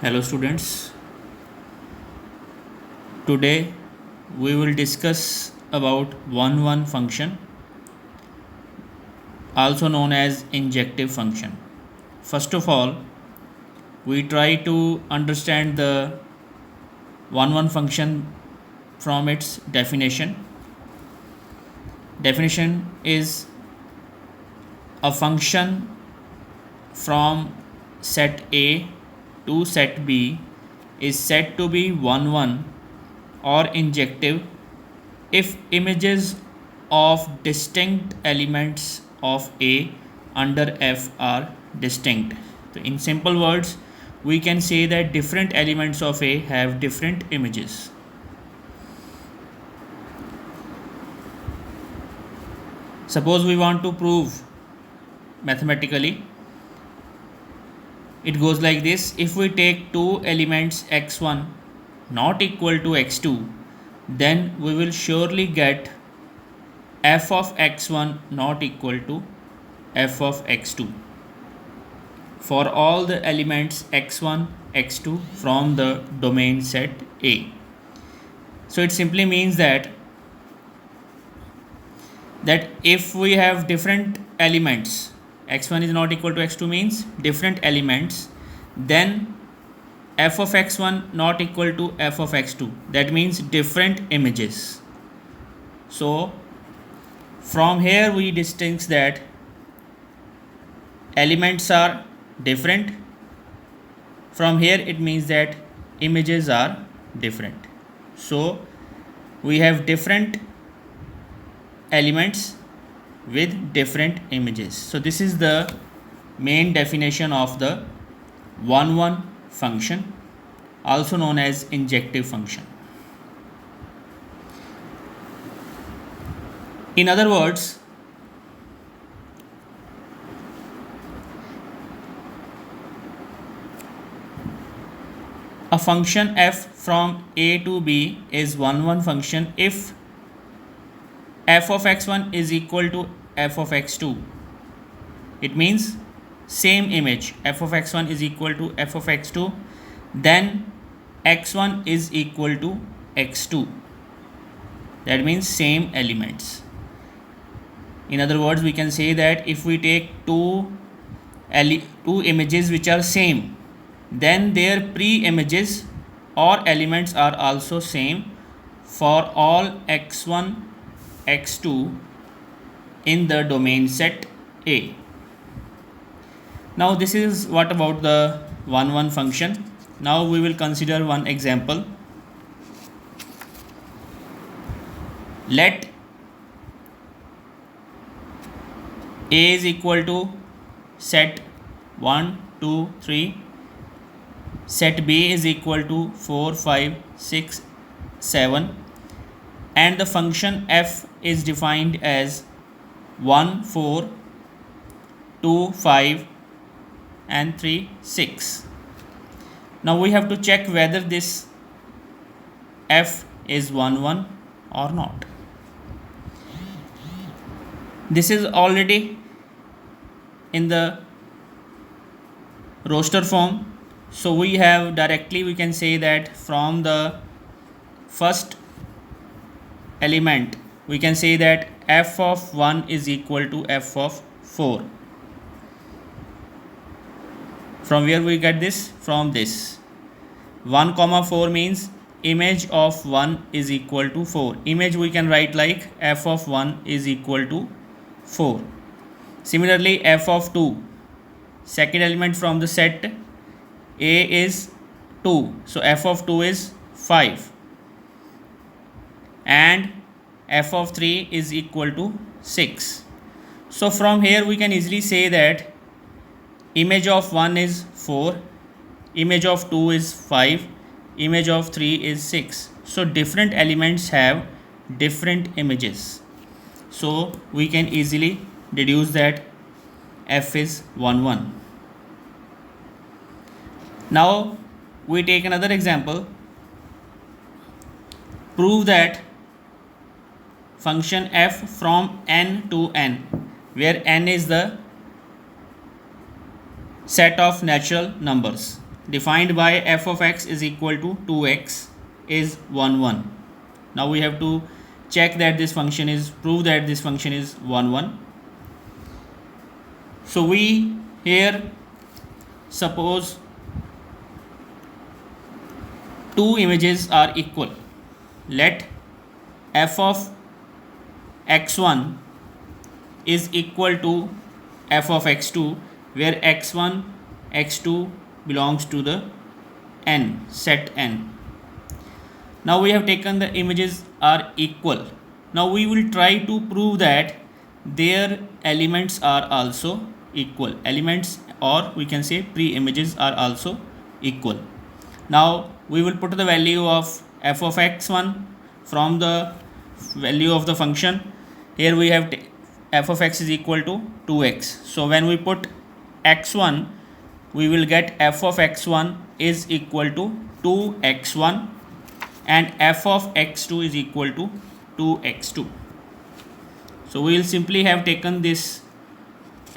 Hello students, today we will discuss about one function, also known as injective function. First of all, we try to understand the one function from its definition. Definition is a function from set A to set B is said to be 1 or injective if images of distinct elements of A under F are distinct. So in simple words, we can say that different elements of A have different images. Suppose we want to prove mathematically, it goes like this. If we take two elements x1 not equal to x2, then we will surely get f of x1 not equal to f of x2 for all the elements x1 x2 from the domain set A. So it simply means that if we have different elements, x1 is not equal to x2 means different elements, then f of x1 not equal to f of x2, that means different images. So from here we distinguish that elements are different. From here it means that images are different. So we have different elements with different images. So this is the main definition of the one function, also known as injective function. In other words, a function f from A to B is one function if f of x1 is equal to f of x2. It means same image, f of x1 is equal to f of x2, then x1 is equal to x2. That means same elements. In other words, we can say that if we take two images which are same, then their pre-images or elements are also same for all x1 x2 in the domain set A. Now this is what about the one function. Now we will consider one example. Let A is equal to set 1 2 3, set B is equal to 4 5 6 7, and the function f is defined as 1 4 2 5 and 3 6. Now we have to check whether this f is 1 or not. This is already in the roster form, so we have directly, we can say that from the first element we can say that f of 1 is equal to f of 4. From where we get this? From this 1 comma 4 means image of 1 is equal to 4. Image we can write like f of 1 is equal to 4. Similarly, f of 2, second element from the set A is 2, so f of 2 is 5, and f of 3 is equal to 6. So from here we can easily say that image of 1 is 4, image of 2 is 5, image of 3 is 6. So different elements have different images, so we can easily deduce that f is 1. Now we take another example. Prove that function f from n to n, where n is the set of natural numbers. defined by f of x is equal to 2x is 1 1. Now we have to check that this function is, prove that this function is 1 1. So we here suppose two images are equal. Let f of x1 is equal to f of x2, where x1 x2 belongs to the n, set n. Now we have taken the images are equal. Now we will try to prove that their elements are also equal. Elements, or we can say pre-images, are also equal. Now we will put the value of f of x1 from the value of the function. Here we have f of x is equal to 2x. So when we put x1, we will get f of x1 is equal to 2x1 and f of x2 is equal to 2x2. So we will simply have taken this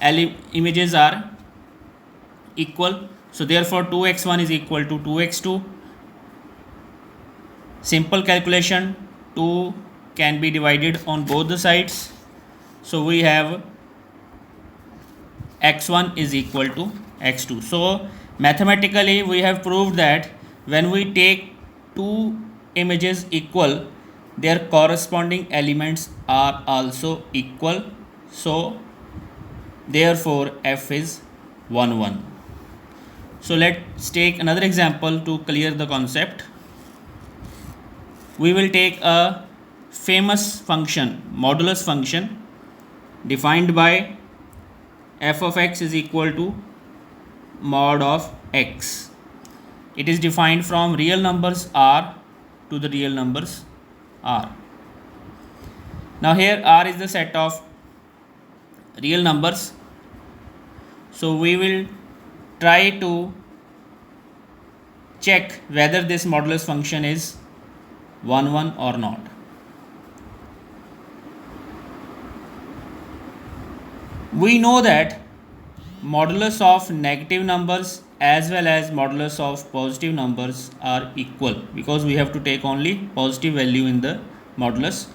images are equal. So therefore 2x1 is equal to 2x2. Simple calculation, 2 can be divided on both the sides. So we have x1 is equal to x2. So mathematically we have proved that when we take two images equal, their corresponding elements are also equal. So therefore f is 1 1. So let's take another example to clear the concept. We will take a famous function, modulus function, defined by f of x is equal to mod of x. It is defined from real numbers r to the real numbers r. Now here r is the set of real numbers. So we will try to check whether this modulus function is 1 1 or not. We know that modulus of negative numbers as well as modulus of positive numbers are equal, because we have to take only positive value in the modulus.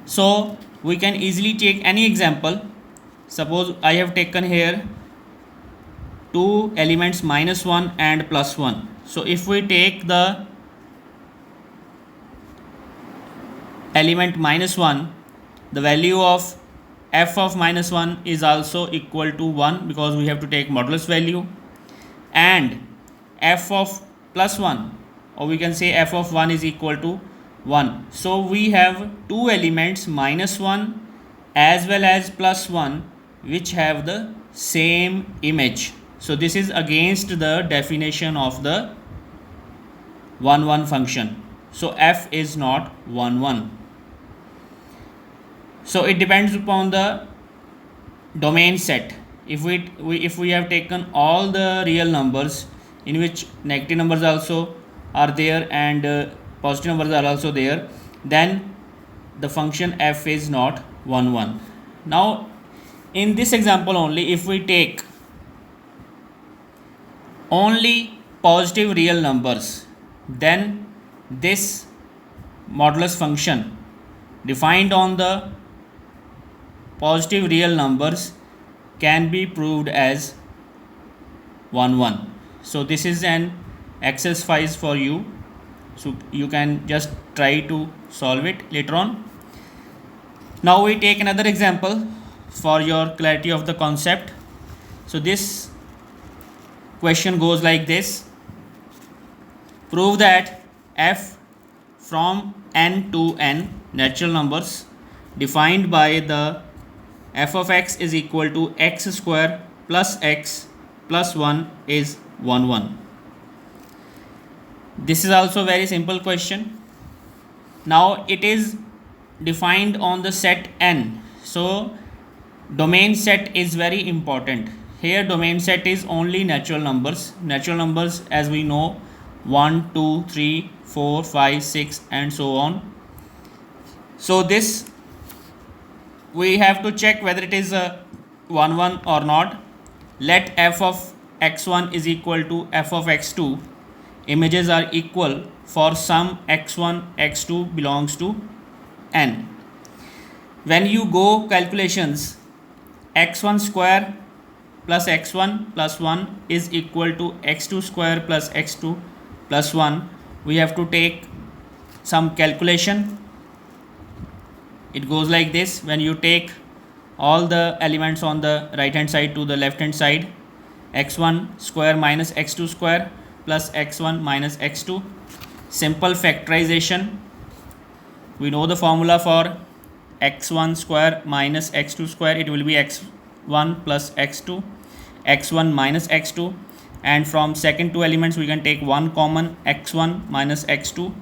So we can easily take any example. Suppose I have taken here two elements -1 and +1. So if we take the element -1, the value of f of -1 is also equal to 1, because we have to take modulus value, and f of +1, or we can say f of 1, is equal to 1. So we have two elements -1 as well as +1 which have the same image. So this is against the definition of the 1 1 function. So f is not 1 1. So it depends upon the domain set. If we have taken all the real numbers in which negative numbers also are there and positive numbers are also there, then the function f is not 1 1. Now in this example only, if we take only positive real numbers, then this modulus function defined on the positive real numbers can be proved as 1 1. So this is an exercise for you, so you can just try to solve it later on. Now we take another example for your clarity of the concept. So this question goes like this: prove that f from n to n natural numbers defined by the f of x is equal to x square plus x plus 1 is 1 1. This is also very simple question. Now it is defined on the set n. So domain set is very important. Here domain set is only natural numbers. Natural numbers, as we know, 1 2 3 4 5 6 and so on. So this we have to check whether it is a 1 1 or not. Let f of x1 is equal to f of x2, images are equal for some x1, x2 belongs to n. When you go calculations, x1 square plus x1 plus 1 is equal to x2 square plus x2 plus 1. We have to take some calculation. It goes like this: when you take all the elements on the right hand side to the left hand side, x1 square minus x2 square plus x1 minus x2. Simple factorization. We know the formula for x1 square minus x2 square. It will be x1 plus x2, x1 minus x2, and from second two elements we can take one common, x1 minus x2.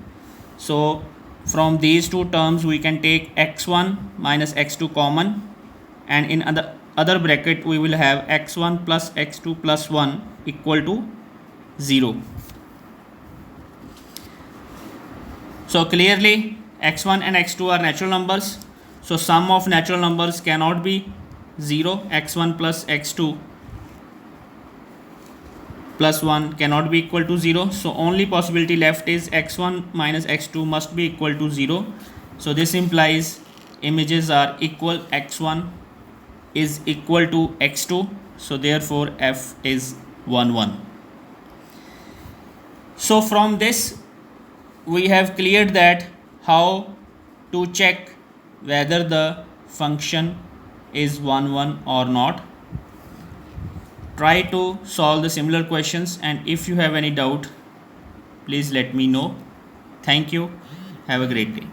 So from these two terms we can take x1 minus x2 common, and in other bracket we will have x1 plus x2 plus 1 equal to 0. So clearly x1 and x2 are natural numbers, so sum of natural numbers cannot be 0. x1 plus x2 plus 1 cannot be equal to 0, so only possibility left is x1 minus x2 must be equal to 0. So this implies images are equal, x1 is equal to x2, so therefore f is 1 1. So from this we have cleared that how to check whether the function is 1 1 or not. Try to solve the similar questions, and if you have any doubt, please let me know. Thank you. Have a great day.